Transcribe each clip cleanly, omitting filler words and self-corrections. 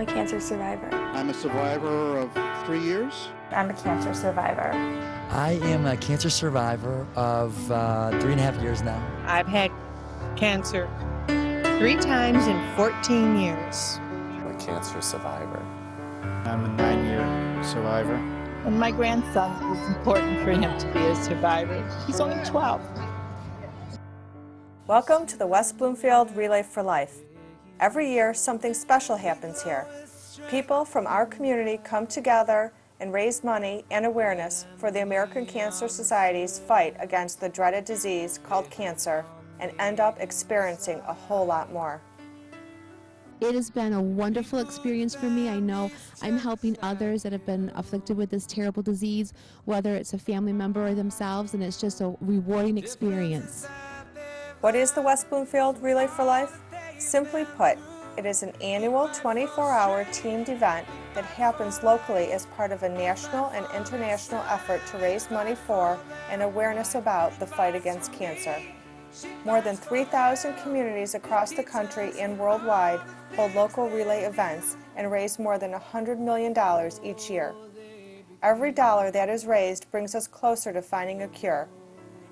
a cancer survivor. I'm a survivor of 3 years. I'm a cancer survivor. I am a cancer survivor of 3.5 years now. I've had cancer 3 times in 14 years. I'm a cancer survivor. I'm a 9-year survivor. And my grandson, it was important for him to be a survivor. He's only 12. Welcome to the West Bloomfield Relay for Life. Every year, something special happens here. People from our community come together and raise money and awareness for the American Cancer Society's fight against the dreaded disease called cancer, and end up experiencing a whole lot more. It has been a wonderful experience for me. I know I'm helping others that have been afflicted with this terrible disease, whether it's a family member or themselves, and it's just a rewarding experience. What is the West Bloomfield Relay for Life? Simply put, it is an annual 24-hour teamed event that happens locally as part of a national and international effort to raise money for and awareness about the fight against cancer. More than 3,000 communities across the country and worldwide hold local relay events and raise more than $100 million each year. Every dollar that is raised brings us closer to finding a cure,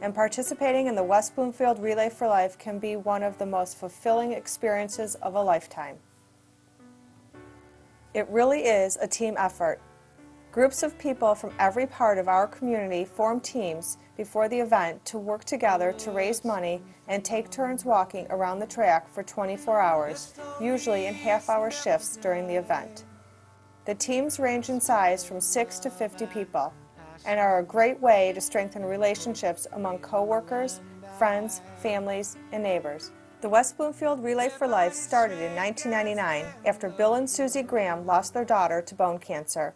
and participating in the West Bloomfield Relay for Life can be one of the most fulfilling experiences of a lifetime. It really is a team effort. Groups of people from every part of our community form teams before the event to work together to raise money and take turns walking around the track for 24 hours, usually in half-hour shifts during the event. The teams range in size from 6 to 50 people and are a great way to strengthen relationships among co-workers, friends, families, and neighbors. The West Bloomfield Relay for Life started in 1999 after Bill and Susie Graham lost their daughter to bone cancer.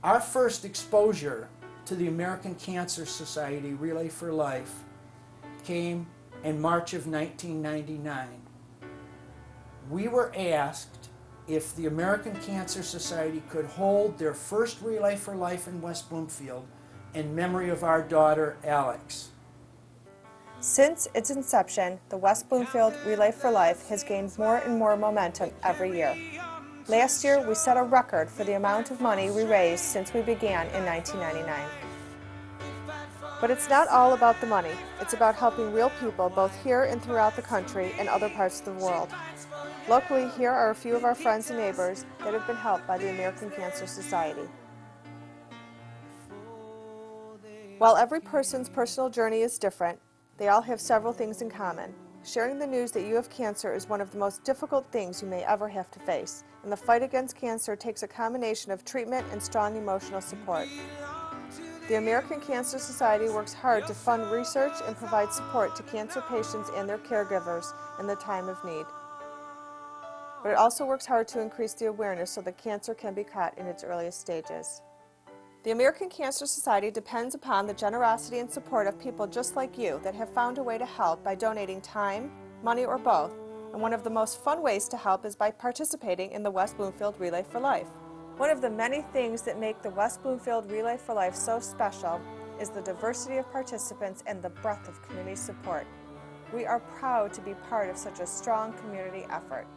Our first exposure to the American Cancer Society Relay for Life came in March of 1999. We were asked if the American Cancer Society could hold their first Relay for Life in West Bloomfield in memory of our daughter, Alex. Since its inception, the West Bloomfield Relay for Life has gained more and more momentum every year. Last year, we set a record for the amount of money we raised since we began in 1999. But it's not all about the money. It's about helping real people both here and throughout the country and other parts of the world. Locally, here are a few of our friends and neighbors that have been helped by the American Cancer Society. While every person's personal journey is different, they all have several things in common. Sharing the news that you have cancer is one of the most difficult things you may ever have to face, and the fight against cancer takes a combination of treatment and strong emotional support. The American Cancer Society works hard to fund research and provide support to cancer patients and their caregivers in the time of need. But it also works hard to increase the awareness so that cancer can be caught in its earliest stages. The American Cancer Society depends upon the generosity and support of people just like you that have found a way to help by donating time, money, or both. And one of the most fun ways to help is by participating in the West Bloomfield Relay for Life. One of the many things that make the West Bloomfield Relay for Life so special is the diversity of participants and the breadth of community support. We are proud to be part of such a strong community effort.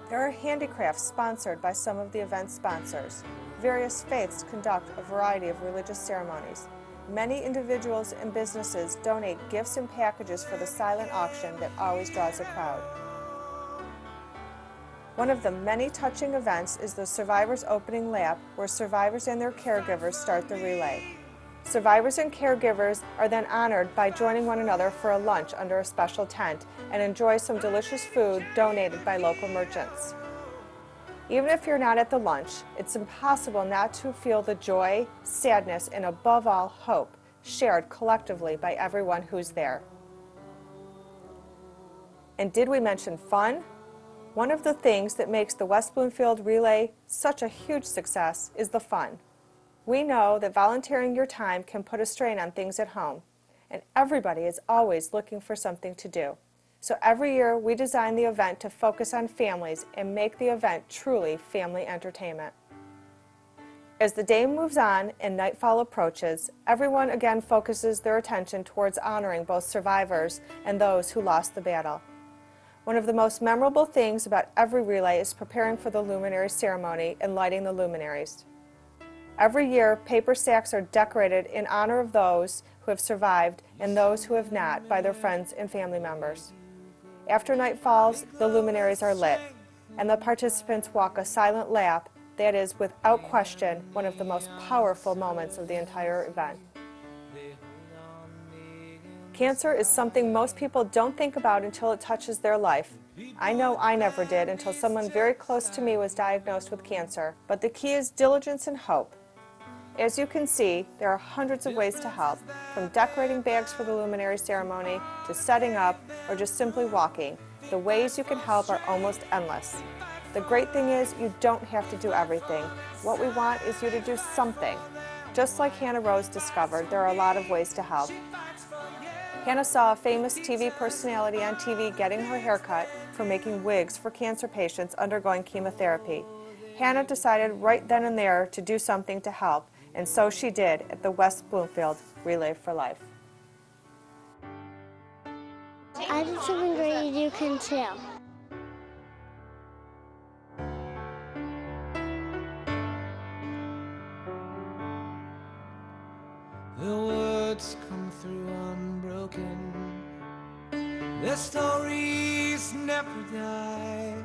There are handicrafts sponsored by some of the event sponsors. Various faiths conduct a variety of religious ceremonies. Many individuals and businesses donate gifts and packages for the silent auction that always draws a crowd. One of the many touching events is the Survivors Opening Lap, where survivors and their caregivers start the relay. Survivors and caregivers are then honored by joining one another for a lunch under a special tent and enjoy some delicious food donated by local merchants. Even if you're not at the lunch, it's impossible not to feel the joy, sadness, and above all, hope shared collectively by everyone who's there. And did we mention fun? One of the things that makes the West Bloomfield Relay such a huge success is the fun. We know that volunteering your time can put a strain on things at home, and everybody is always looking for something to do. So every year we design the event to focus on families and make the event truly family entertainment. As the day moves on and nightfall approaches, everyone again focuses their attention towards honoring both survivors and those who lost the battle. One of the most memorable things about every relay is preparing for the luminary ceremony and lighting the luminaries. Every year, paper sacks are decorated in honor of those who have survived and those who have not by their friends and family members. After night falls, the luminaries are lit, and the participants walk a silent lap that is, without question, one of the most powerful moments of the entire event. Cancer is something most people don't think about until it touches their life. I know I never did until someone very close to me was diagnosed with cancer, but the key is diligence and hope. As you can see, there are hundreds of ways to help, from decorating bags for the luminary ceremony to setting up or just simply walking. The ways you can help are almost endless. The great thing is you don't have to do everything. What we want is you to do something. Just like Hannah Rose discovered, there are a lot of ways to help. Hannah saw a famous TV personality on TV getting her hair cut for making wigs for cancer patients undergoing chemotherapy. Hannah decided right then and there to do something to help, and so she did at the West Bloomfield Relay for Life. I did something great you can too. The words come through unbroken. Their stories never die.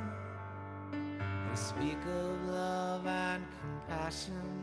They speak of love and compassion.